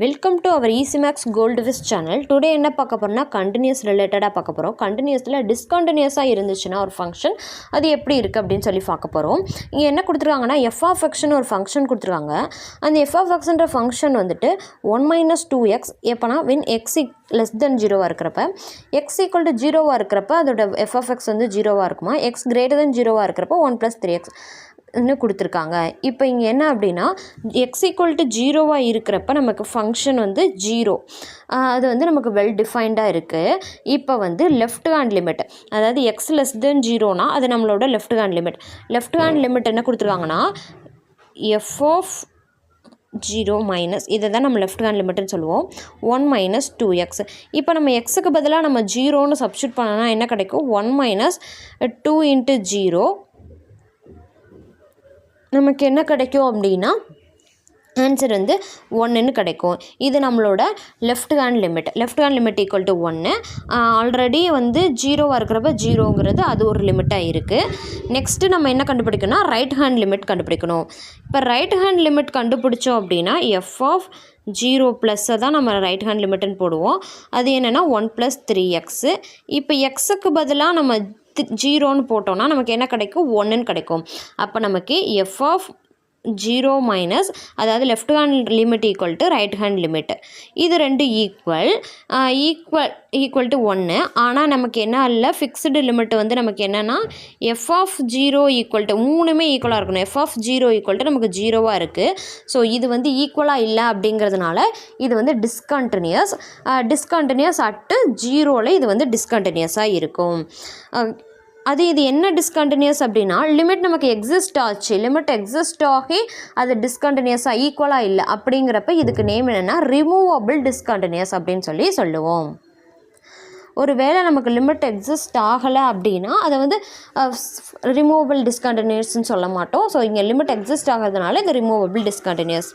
Welcome to our easy maths gold wiz channel. Today என்ன பார்க்க போகிறோம்னா கண்டினியூஸ் ரிலேட்டடாக பார்க்க போகிறோம். கண்டினியூஸில் டிஸ்கண்டினியூஸாக இருந்துச்சுன்னா ஒரு ஃபங்க்ஷன் அது எப்படி இருக்குது அப்படின்னு சொல்லி பார்க்க போகிறோம். இங்கே என்ன கொடுத்துருக்காங்கன்னா எஃப் ஆஃப் எக்ஸ்னு ஒரு ஃபங்க்ஷன் கொடுத்துருக்காங்க. அந்த எஃப் ஆஃப் எக்ஸ்ன்ற ஃபங்க்ஷன் வந்துட்டு 1 - 2x எப்போனா when x less than 0 இருக்கிறப்ப x equal to 0 இருக்கிறப்ப அதோட எஃப் ஆஃப் எக்ஸ் வந்து 0 இருக்குமா, x greater than 0 இருக்கிறப்ப 1 + 3x கொடுத்துருக்காங்க. இப்போ இங்கே என்ன அப்படின்னா x equal to 0 இருக்கிறப்ப நமக்கு ஃபங்க்ஷன் வந்து 0, அது வந்து நமக்கு வெல் டிஃபைன்டாக இருக்குது. இப்போ வந்து லெஃப்ட் ஹேண்ட் லிமிட், அதாவது x less than 0னா அது நம்மளோட left hand limit. Left hand limit என்ன கொடுத்துருக்காங்கன்னா f of 0 மைனஸ், இதை தான் நம்ம லெஃப்ட் ஹேண்ட் லிமிட்னு சொல்லுவோம், 1 - 2x. இப்போ நம்ம எக்ஸுக்கு பதிலாக நம்ம 0ன்னு சப்ஸ்டியூட் பண்ணோன்னா என்ன கிடைக்கும், 1 - 2 × 0 நமக்கு என்ன கிடைக்கும் அப்படின்னா ஆன்சர் வந்து 1ன்னு கிடைக்கும். இது நம்மளோட left hand limit. Left hand limit equal to 1. Already வந்து 0 இருக்கிறப்ப 0ங்கிறது அது ஒரு லிமிட்டாக இருக்குது. நெக்ஸ்ட்டு நம்ம என்ன கண்டுபிடிக்கணும்னா ரைட் ஹேண்ட் லிமிட் கண்டுபிடிக்கணும். இப்போ ரைட் ஹேண்ட் லிமிட் கண்டுபிடிச்சோம் அப்படின்னா எஃப் ஆஃப் 0 ப்ளஸ்ஸை தான் நம்ம ரைட் ஹேண்ட் லிமிட்டுன்னு போடுவோம். அது என்னென்னா 1 + 3x. இப்போ எக்ஸுக்கு பதிலாக நம்ம 0ன்னு போட்டோம்னா நமக்கு என்ன கிடைக்கும், 1ன்னு கிடைக்கும். அப்போ நமக்கு எஃப் ஆஃப் 0 மைனஸ், அதாவது left hand limit equal to right hand limit, இது ரெண்டு ஈக்குவல் டு 1. ஆனால் நமக்கு என்ன இல்லை, ஃபிக்ஸ்டு லிமிட் வந்து நமக்கு என்னென்னா எஃப் ஆஃப் 0 ஈக்குவல் டு, மூணுமே ஈக்குவலாக இருக்கணும். எஃப் ஆஃப் 0 ஈக்குவல் டு நமக்கு 0வாக இருக்குது. ஸோ இது வந்து ஈக்குவலாக இல்லை அப்படிங்கிறதுனால இது வந்து டிஸ்கண்டினியூஸ் அட்டு 0ல் இது வந்து டிஸ்கண்டினியூஸாக இருக்கும். அது இது என்ன டிஸ்கண்டினியூஸ் அப்படின்னா லிமிட் நமக்கு எக்ஸிஸ்ட் ஆச்சு, லிமிட் எக்ஸிஸ்ட் ஆகி அது டிஸ்கண்டினியூஸாக ஈக்குவலாக இல்லை அப்படிங்கிறப்ப இதுக்கு நேம் என்னென்னா ரிமூவபிள் டிஸ்கண்டினியூஸ் அப்படின்னு சொல்லி சொல்லுவோம். ஒரு வேளை நமக்கு லிமிட் எக்ஸிஸ்ட் ஆகலை அப்படின்னா அதை வந்து ரிமூவபிள் டிஸ்கண்டினியூஸ்ன்னு சொல்ல மாட்டோம். ஸோ இங்கே லிமிட் எக்ஸிஸ்ட் ஆகிறதுனால இது ரிமூவபிள் டிஸ்கண்டினியூஸ்.